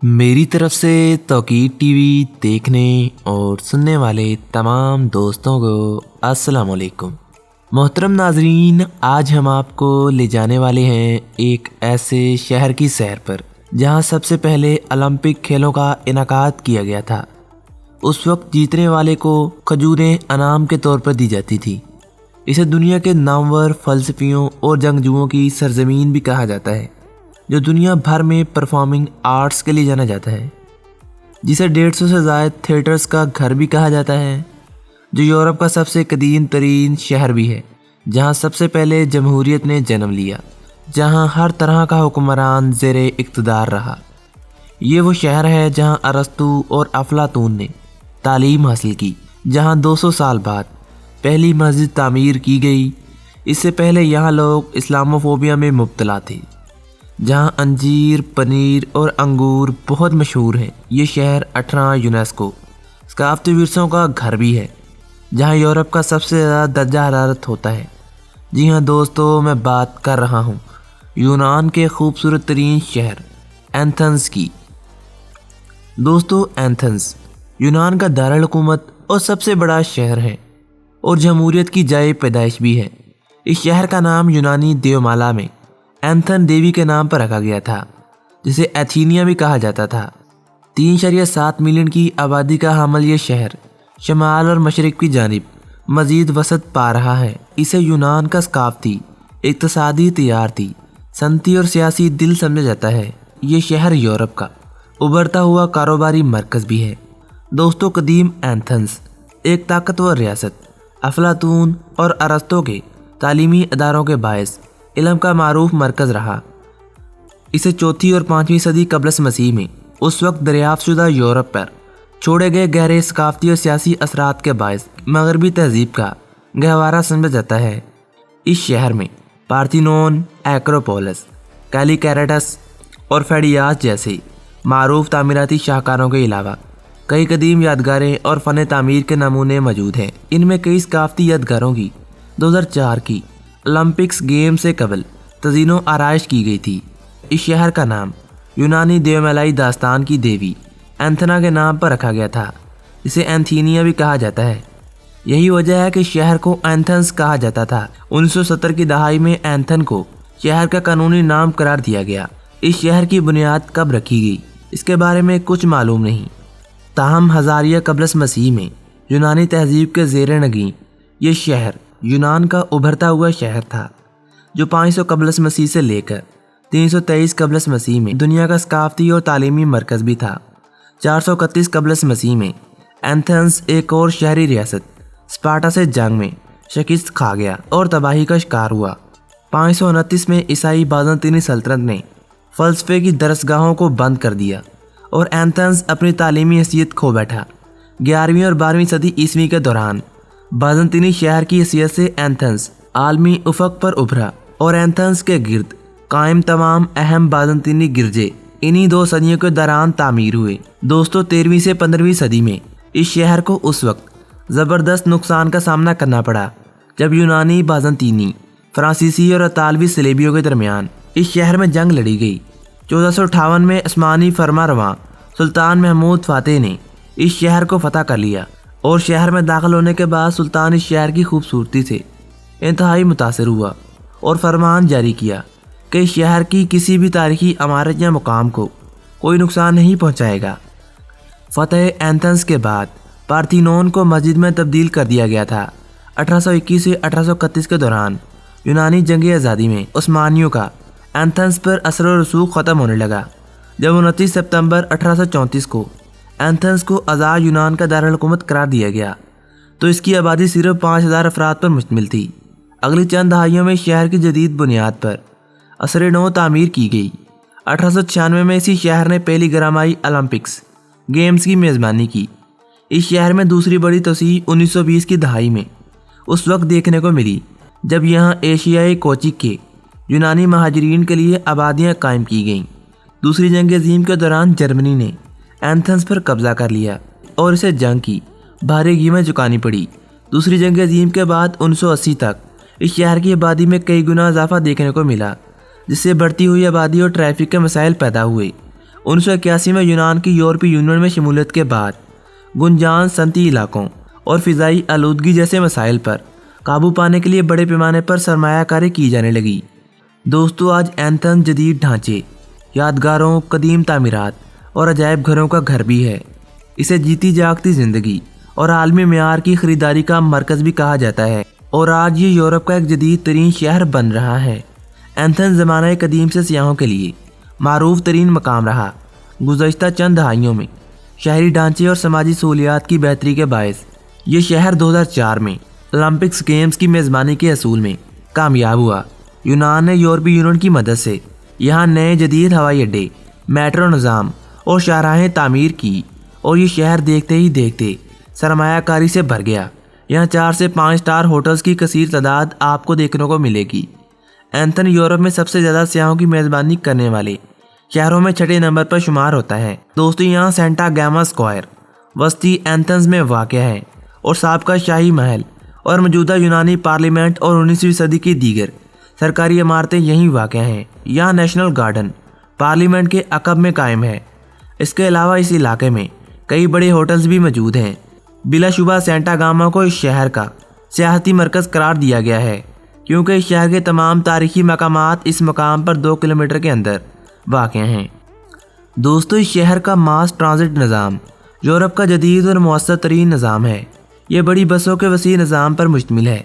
मेरी तरफ से तौकीर टीवी देखने और सुनने वाले तमाम दोस्तों को अस्सलाम वालेकुम। मोहतरम नाजरीन, आज हम आपको ले जाने वाले हैं एक ऐसे शहर की सैर पर जहां सबसे पहले ओलंपिक खेलों का इनेकाद किया गया था। उस वक्त जीतने वाले को खजूरें इनाम के तौर पर दी जाती थी। इसे दुनिया के नामवर फ़लसफ़ियों और जंगजुओं की सरजमीन भी कहा जाता है, जो दुनिया भर में परफॉर्मिंग आर्ट्स के लिए जाना जाता है। जिसे 150 से ज़ायद थिएटर्स का घर भी कहा जाता है, जो यूरोप का सबसे कदीम तरीन शहर भी है, जहां सबसे पहले जमहूरियत ने जन्म लिया, जहां हर तरह का हुक्मरान ज़ेरे इक़्तिदार रहा। ये वो शहर है जहां अरस्तू और अफलातून ने तालीम हासिल की, जहां 200 साल बाद पहली मस्जिद तामीर की गई। इससे पहले यहाँ लोग इस्लामोफोबिया में मुब्तला थे, जहाँ अंजीर, पनीर और अंगूर बहुत मशहूर हैं। ये शहर 18 यूनेस्को सकाफ़ती विरसों का घर भी है, जहाँ यूरोप का सबसे ज़्यादा दर्जा हरारत होता है। जी हाँ दोस्तों, मैं बात कर रहा हूँ यूनान के खूबसूरत तरीन शहर एथेंस की। दोस्तों, एथेंस यूनान का दारुल हुकूमत और सबसे बड़ा शहर है और जमहूरियत की जाए पैदाइश भी है। इस शहर का नाम यूनानी देवमाला में एंथन देवी के नाम पर रखा गया था, जिसे एथीनिया भी कहा जाता था। 3.7 मिलियन की आबादी का हामिल ये शहर शमाल और मशरिक की जानिब मज़ीद वसत पा रहा है। इसे यूनान का सकाफ़ती, इक़्तिसादी, तिजारती, सनती और सियासी दिल समझा जाता है। ये शहर यूरोप का उभरता हुआ कारोबारी मरकज़ भी है। दोस्तों, कदीम एथेंस एक ताकतवर रियासत अफलातून और अरस्तू के तालीमी अदारों के बायस इल्म का मारूफ मरकज़ रहा। इसे 4वीं और 5वीं सदी क़ब्ल मसीह में उस वक्त दरियाफ़्त शुदा यूरोप पर छोड़े गए गहरे सकाफ़ती और सियासी असरात के बायस मगरबी तहज़ीब का गहवारा समझा जाता है। इस शहर में पार्थिनोन, एक्रोपोलिस, कैलिकैरेटस और फेडियास जैसे मारूफ तामीराती शाहकारों के अलावा कई कदीम यादगारें और फ़न तामीर के नमूने मौजूद हैं। इनमें कई सकाफ़ती यादगारों की 2004 की ओलंपिक्स गेम से कबल तज़ीनो आराइश की गई थी। इस शहर का नाम यूनानी देवमालाई दास्तान की देवी एंथना के नाम पर रखा गया था, जिसे एंथीनिया भी कहा जाता है। यही वजह है कि शहर को एथेंस कहा जाता था। 1970 की दहाई में एंथन को शहर का कानूनी नाम करार दिया गया। इस शहर की बुनियाद कब रखी गई, इसके बारे में कुछ मालूम नहीं। ताहम हज़ारिया क़ब्ल मसीह में यूनानी तहज़ीब के ज़ेर नगी ये शहर यूनान का उभरता हुआ शहर था, जो 500 क़ब्ल मसीह से लेकर 323 क़ब्ल मसीह में दुनिया का सकाफ़ती और तालीमी मरकज़ भी था। 431 क़ब्ल मसीह में एथेंस एक और शहरी रियासत स्पार्टा से जंग में शिकस्त खा गया और तबाही का शिकार हुआ। 529 में ईसाई बाज़ंतीनी सल्तनत ने फ़लसफ़े की दरसगाहों को बंद कर दिया और एथेंस अपनी तालीमी हैसियत खो बैठा। 11वीं और 12वीं सदी ईस्वी के दौरान बाज़ंतीनी शहर की हैसियत से एथेंस आलमी उफ़क़ पर उभरा और एथेंस के गिर्द कायम तमाम अहम बाज़ंतीनी गिरजे इन्हीं 2 सदियों के दौरान तामीर हुए। दोस्तों, 13वीं से 15वीं सदी में इस शहर को उस वक्त ज़बरदस्त नुकसान का सामना करना पड़ा, जब यूनानी, बाज़ंतीनी, फ्रांसीसी और इतालवी सलेबियों के दरमियान इस शहर में जंग लड़ी गई। 1458 में उस्मानी फरमारवां सुल्तान महमूद फ़ातेह ने इस शहर को फ़तह कर लिया और शहर में दाखिल होने के बाद सुल्तान इस शहर की खूबसूरती से इंतहाई मुतासिर हुआ और फरमान जारी किया कि शहर की किसी भी तारीखी इमारत या मुकाम को कोई नुकसान नहीं पहुंचाएगा। फ़तह एथेंस के बाद पार्थिनोन को मस्जिद में तब्दील कर दिया गया था। 1821 से 1831 के दौरान यूनानी जंग आज़ादी में उस्मानियों का एथेंस पर असर और रसूख ख़त्म होने लगा। जब 29 सितंबर 1834 को एथेंस को आज़ाद यूनान का दारुल हुकूमत करार दिया गया, तो इसकी आबादी सिर्फ 5000 अफराद पर मुश्तमिल थी। अगली चंद दहाइयों में शहर की जदीद बुनियाद पर असर नौ तामीर की गई। 1896 में इसी शहर ने पहली ग्रामाई ओलंपिक्स गेम्स की मेज़बानी की। इस शहर में दूसरी बड़ी तोसी 1920 की दहाई में उस वक्त देखने को मिली, जब यहाँ एशियाई कोचिक के यूनानी महाजरीन के लिए आबादियाँ कायम की गईं। दूसरी जंग अज़ीम के दौरान जर्मनी ने एथेंस पर कब्ज़ा कर लिया और इसे जंग की भारी कीमत चुकानी पड़ी। दूसरी जंग अज़ीम के बाद 1980 तक इस शहर की आबादी में कई गुना इजाफा देखने को मिला, जिससे बढ़ती हुई आबादी और ट्रैफिक के मसाइल पैदा हुए 1981 میں یونان کی یورپی یونین میں شمولیت کے بعد گنجان صنعتی علاقوں اور فضائی آلودگی جیسے مسائل پر قابو پانے کے لیے بڑے پیمانے پر سرمایہ کاری کی جانے لگی۔ دوستو، آج ایتھنز جدید ڈھانچے، یادگاروں، قدیم تعمیرات اور عجائب گھروں کا گھر بھی ہے۔ اسے جیتی جاگتی زندگی اور عالمی معیار کی خریداری کا مرکز بھی کہا جاتا ہے، اور آج یہ یورپ کا ایک جدید ترین شہر بن رہا ہے۔ ایتھنز زمانہ قدیم سے سیاحوں کے لیے معروف ترین مقام رہا۔ گزشتہ چند دہائیوں میں شہری ڈھانچے اور سماجی سہولیات کی بہتری کے باعث یہ شہر 2004 میں اولمپکس گیمز کی میزبانی کے اصول میں کامیاب ہوا۔ یونان نے یورپی یونین کی مدد سے یہاں نئے جدید ہوائی اڈے، میٹرو نظام اور شاہراہیں تعمیر کی، اور یہ شہر دیکھتے ہی دیکھتے سرمایہ کاری سے بھر گیا۔ یہاں 4 سے 5 اسٹار ہوٹلز کی کثیر تعداد آپ کو دیکھنے کو ملے گی۔ ایتھن یورپ میں سب سے زیادہ سیاحوں کی میزبانی کرنے والے شہروں میں 6 نمبر پر شمار ہوتا ہے۔ دوستو، یہاں سینٹا گاما اسکوائر وسطی ایتھنز میں واقع ہے، اور سابقہ شاہی محل اور موجودہ یونانی پارلیمنٹ اور 19ویں صدی کی دیگر سرکاری عمارتیں یہیں واقع ہیں۔ یہاں نیشنل گارڈن پارلیمنٹ کے عقب میں قائم ہے۔ اس کے علاوہ اس علاقے میں کئی بڑے ہوٹلز بھی موجود ہیں۔ بلا شبہ سینٹا گاما کو اس شہر کا سیاحتی مرکز قرار دیا گیا ہے، کیونکہ اس شہر کے تمام تاریخی مقامات اس مقام پر 2 کلومیٹر کے اندر واقع ہیں۔ دوستو، اس شہر کا ماس ٹرانزٹ نظام یورپ کا جدید اور مؤثر ترین نظام ہے۔ یہ بڑی بسوں کے وسیع نظام پر مشتمل ہے،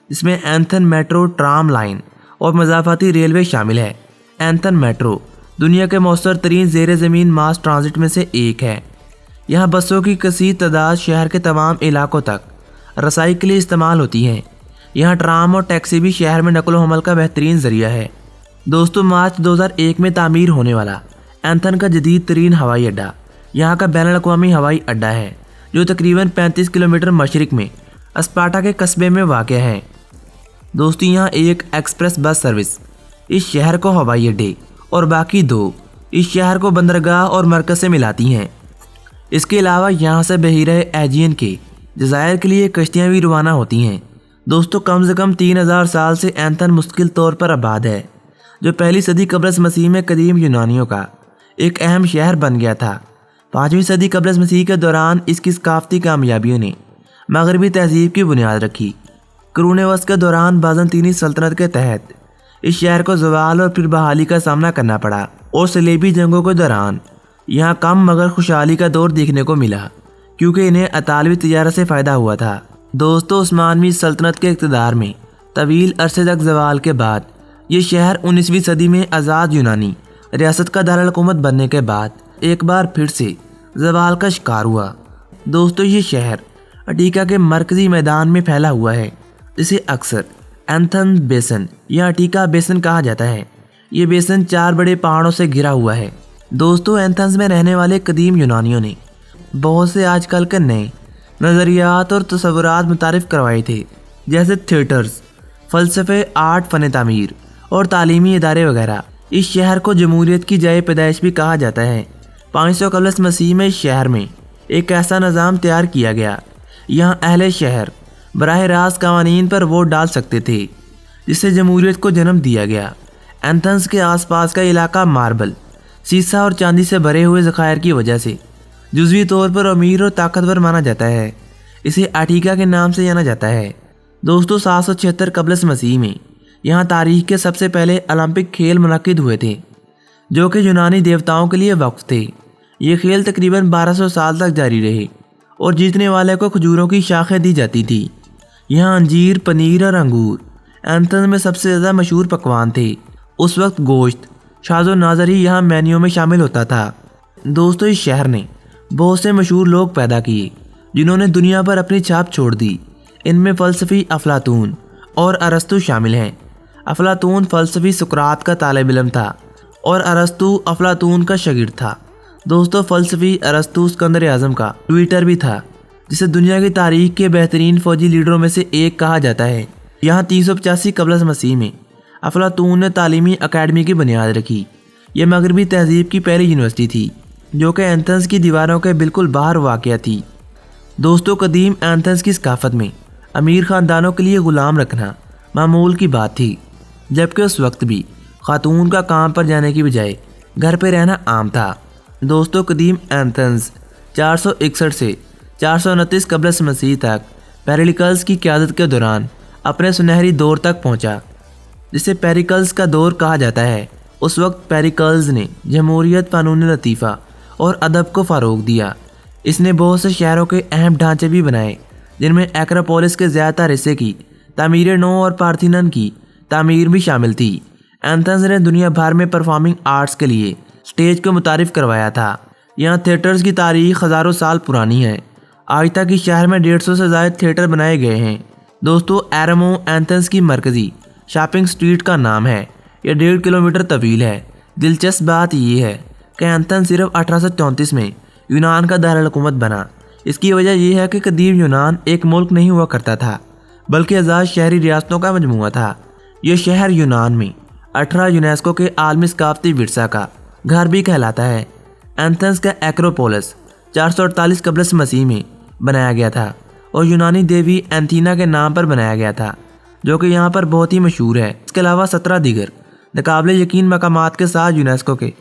جس میں ایتھن میٹرو، ٹرام لائن اور مضافاتی ریلوے شامل ہے۔ ایتھن میٹرو دنیا کے مؤثر ترین زیر زمین ماس ٹرانزٹ میں سے ایک ہے۔ یہاں بسوں کی کثیر تعداد شہر کے تمام علاقوں تک رسائی کے لیے استعمال ہوتی ہیں۔ یہاں ٹرام اور ٹیکسی بھی شہر میں نقل و حمل کا بہترین ذریعہ ہے۔ دوستو، مارچ 2001 میں تعمیر ہونے والا ایتھن کا جدید ترین ہوائی اڈا یہاں کا بین الاقوامی ہوائی اڈا ہے، جو تقریباً 35 کلومیٹر مشرق میں اسپارٹا کے قصبے میں واقع ہے۔ دوستو، یہاں ایک ایکسپریس بس سروس اس شہر کو ہوائی اڈے اور باقی 2 اس شہر کو بندرگاہ اور مرکز سے ملاتی ہیں۔ اس کے علاوہ یہاں سے بحیرہ ایجین کے جزائر کے لیے کشتیاں بھی روانہ ہوتی ہیں۔ دوستو، کم سے کم 3000 سال سے ایتھن مستقل طور پر آباد ہے، جو پہلی صدی قبل از مسیح میں قدیم یونانیوں کا ایک اہم شہر بن گیا تھا۔ 5ویں صدی قبل از مسیح کے دوران اس کی ثقافتی کامیابیوں نے مغربی تہذیب کی بنیاد رکھی۔ قرون وسطی کے دوران بازنطینی سلطنت کے تحت اس شہر کو زوال اور پھر بحالی کا سامنا کرنا پڑا، اور صلیبی جنگوں کے دوران یہاں کم مگر خوشحالی کا دور دیکھنے کو ملا، کیونکہ انہیں اطالوی تجارت سے فائدہ ہوا تھا۔ دوستو، عثمانوی سلطنت کے اقتدار میں طویل عرصے تک زوال کے بعد یہ شہر 19ویں صدی میں آزاد یونانی ریاست کا دارالحکومت بننے کے بعد ایک بار پھر سے زوال کا شکار ہوا۔ دوستو، یہ شہر اٹیکا کے مرکزی میدان میں پھیلا ہوا ہے، جسے اکثر ایتھن بیسن یا اٹیکا بیسن کہا جاتا ہے۔ یہ بیسن 4 بڑے پہاڑوں سے گھرا ہوا ہے۔ دوستو، ایتھنز میں رہنے والے قدیم یونانیوں نے بہت سے آج کل کے نئے نظریات اور تصورات متعارف کروائے تھے، جیسے تھیٹرز، فلسفے، آرٹ، فن تعمیر اور تعلیمی ادارے وغیرہ۔ اس شہر کو جمہوریت کی جائے پیدائش بھی کہا جاتا ہے۔ 500 قبل از مسیح میں اس شہر میں ایک ایسا نظام تیار کیا گیا، یہاں اہل شہر براہ راست قوانین پر ووٹ ڈال سکتے تھے، جس سے جمہوریت کو جنم دیا گیا۔ ایتھنز کے آس پاس کا علاقہ ماربل، سیسا اور چاندی سے بھرے ہوئے ذخائر کی وجہ سے جزوی طور پر امیر اور طاقتور مانا جاتا ہے۔ اسے اٹیکا کے نام سے جانا جاتا ہے۔ دوستو، 776 قبل از مسیح میں یہاں تاریخ کے سب سے پہلے اولمپک کھیل منعقد ہوئے تھے، جو کہ یونانی دیوتاؤں کے لیے وقف تھے۔ یہ کھیل تقریباً 1200 سال تک جاری رہے، اور جیتنے والے کو کھجوروں کی شاخیں دی جاتی تھی۔ یہاں انجیر، پنیر اور انگور ایتھن میں سب سے زیادہ مشہور پکوان تھے۔ اس وقت گوشت، شاذ و نادر ہی یہاں مینیو میں شامل ہوتا تھا۔ دوستو، اس شہر نے بہت سے مشہور لوگ پیدا کیے، جنہوں نے دنیا پر اپنی چھاپ چھوڑ دی۔ ان میں فلسفی افلاطون اور ارسطو شامل ہیں۔ افلاطون فلسفی سقراط کا طالب علم تھا، اور ارسطو افلاطون کا شاگرد تھا۔ دوستو، فلسفی ارسطو اسکندر اعظم کا ٹویٹر بھی تھا، جسے دنیا کی تاریخ کے بہترین فوجی لیڈروں میں سے ایک کہا جاتا ہے۔ یہاں 385 قبل از مسیح میں افلاطون نے تعلیمی اکیڈمی کی بنیاد رکھی۔ یہ مغربی تہذیب کی پہلی یونیورسٹی تھی، جو کہ ایتھنز کی دیواروں کے بالکل باہر واقع تھی۔ دوستو، قدیم ایتھنز کی ثقافت میں امیر خاندانوں کے لیے غلام رکھنا معمول کی بات تھی، جبکہ اس وقت بھی خاتون کا کام پر جانے کی بجائے گھر پہ رہنا عام تھا۔ दोस्तों कदीम एथेंस 461 से 429 कबल मसीह तक पेरिकल्स की क़यादत के दौरान अपने सुनहरी दौर तक पहुंचा, जिसे पेरिकल्स का दौर कहा जाता है। उस वक्त पेरिकल्स ने जमहूरियत, फ़नून लतीफ़ा और अदब को फ़रोग़ दिया। इसने बहुत से शहरों के अहम ढांचे भी बनाए, जिनमें एक्रोपोलिस के ज़्यादातर हिस्से की तामीर नौ और पार्थेनॉन की तामीर भी शामिल थी। एथेंस ने दुनिया भर में परफॉर्मिंग आर्ट्स के लिए स्टेज को मुतारिफ़ करवाया था। यहाँ थिएटर्स की तारीख हज़ारों साल पुरानी है। आज तक इस शहर में 150 से ज़्यादा थिएटर बनाए गए हैं। दोस्तों एरमो एथेंस की मरकज़ी शॉपिंग स्ट्रीट का नाम है। यह 1.5 किलोमीटर तवील है। दिलचस्प बात यह है कि एथेंस सिर्फ 1834 में यूनान का दारुल-हुकूमत बना। इसकी वजह यह है कि कदीम यूनान एक मुल्क नहीं हुआ करता था, बल्कि आज़ाद शहरी रियासतों का मजमूआ था। यह शहर यूनान में 18 यूनेस्को के आलमी सकाफती विरसा का घर भी कहलाता है। एथेंस का एक्रोपोलिस 448 कबल मसीह में बनाया गया था और यूनानी देवी एंथीना के नाम पर बनाया गया था, जो कि यहाँ पर बहुत ही मशहूर है। इसके अलावा 17 दीगर नाकाबिले यकीन मकामात के साथ यूनेस्को के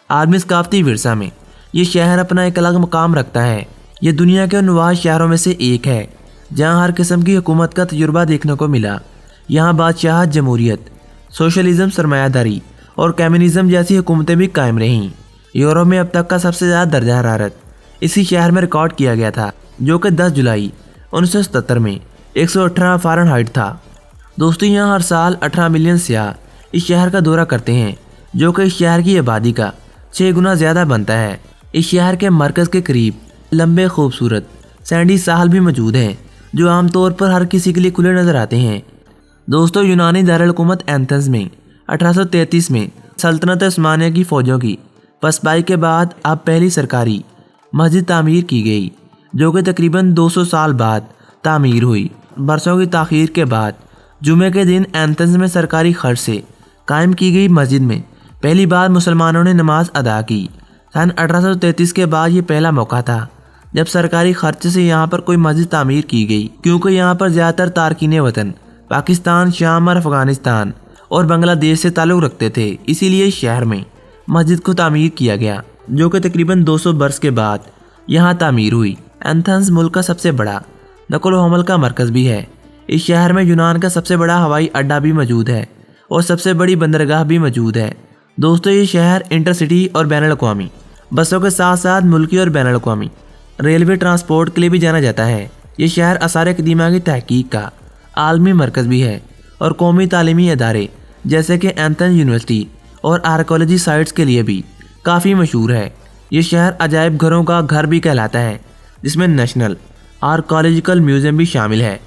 आलमी सकाफती विरसा में ये शहर अपना एक अलग मकाम रखता है। ये दुनिया के नवाज शहरों में से एक है जहाँ हर किस्म की हुकूमत का तजुर्बा देखने को मिला। यहाँ बादशाहत, जमहूरियत, सोशलिज्म, सरमायादारी और कम्युनिज्म जैसी हुकूमतें भी कायम रहीं। यूरोप में अब तक का सबसे ज़्यादा दर्जा हरारत इसी शहर में रिकॉर्ड किया गया था, जो कि 10 जुलाई 1977 में 118 फ़ारेनहाइट था। दोस्तों यहाँ हर साल 18 मिलियन सियाह इस शहर का दौरा करते हैं, जो कि इस शहर की आबादी का 6 गुना ज़्यादा बनता है। इस शहर के मरकज़ के करीब लंबे खूबसूरत सैंडी साहल भी मौजूद हैं, जो आमतौर पर हर किसी के लिए खुले नज़र आते हैं। दोस्तों यूनानी दारुल-हुकूमत एथेंस में 1833 में सल्तनत उस्मानिया की फ़ौजों की पसपाई के बाद अब पहली सरकारी मस्जिद तामीर की गई, जो कि तकरीबन 200 साल बाद तामीर हुई। बरसों की ताख़ीर के बाद जुमे के दिन एथेंस में सरकारी खर्च से कायम की गई मस्जिद में पहली बार मुसलमानों ने नमाज अदा की। सन 1833 के बाद ये पहला मौका था जब सरकारी खर्च से यहाँ पर कोई मस्जिद तामीर की गई, क्योंकि यहाँ पर ज़्यादातर तारकीन वतन पाकिस्तान, शाम और अफ़गानिस्तान और बांग्लादेश से ताल्लुक़ रखते थे। इसीलिए शहर में मस्जिद को तामीर किया गया, जो कि तकरीबन 200 बरस के बाद यहाँ तामीर हुई। एथेंस मुल्क का सबसे बड़ा नक़ल व हमल का मरकज़ भी है। इस शहर में यूनान का सबसे बड़ा हवाई अड्डा भी मौजूद है और सबसे बड़ी बंदरगाह भी मौजूद है। दोस्तों ये शहर इंटरसिटी और बैनुल-अक़वामी बसों के साथ साथ मुल्की और बैनुल-अक़वामी रेलवे ट्रांसपोर्ट के लिए भी जाना जाता है। ये शहर आसार कदीमा की तहकीक का आलमी मरकज़ भी है और कौमी तालीमी इदारे जैसे कि एथेंस यूनिवर्सिटी और आर्कोलॉजी साइट्स के लिए भी काफ़ी मशहूर है। ये शहर अजायब घरों का घर भी कहलाता है, जिसमें नेशनल आर्कोलॉजिकल म्यूज़ियम भी शामिल है।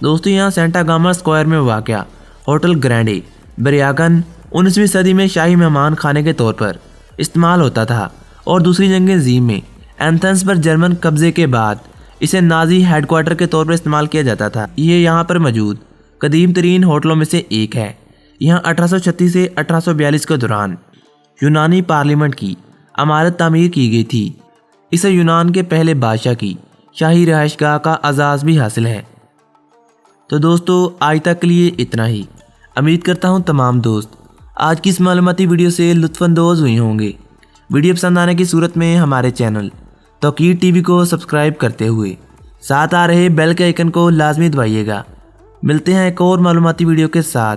दोस्तों यहाँ सेंटा गामा स्क्वायर में वाक़या होटल ग्रैंडे ब्रियागन 19वीं सदी में शाही मेहमान खाने के तौर पर इस्तेमाल होता था और दूसरी जंग अज़ीम में एथेंस पर जर्मन कब्ज़े के बाद इसे नाजी हेडक्वार्टर के तौर पर इस्तेमाल किया जाता था। ये यहाँ पर मौजूद कदीम तरीन होटलों में से एक है। यहाँ 1836 से 1842 के दौरान यूनानी पार्लियामेंट की इमारत तामीर की गई थी। इसे यूनान के पहले बादशाह की शाही रहायशगाह का एजाज़ भी हासिल है। तो दोस्तों आज तक के लिए इतना ही। उम्मीद करता हूँ तमाम दोस्त आज की इस मालूमाती वीडियो से लुत्फ़अंदोज़ हुए होंगे। वीडियो पसंद आने की सूरत में हमारे चैनल तौकीर टीवी को सब्सक्राइब करते हुए साथ आ रहे बेल के आइकन को लाजमी दबाइएगा। मिलते हैं एक और मालूमाती वीडियो के साथ।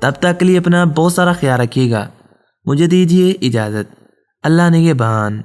तब तक के लिए अपना बहुत सारा ख्याल रखिएगा। मुझे दीजिए इजाज़त। अल्लाह निगहबान।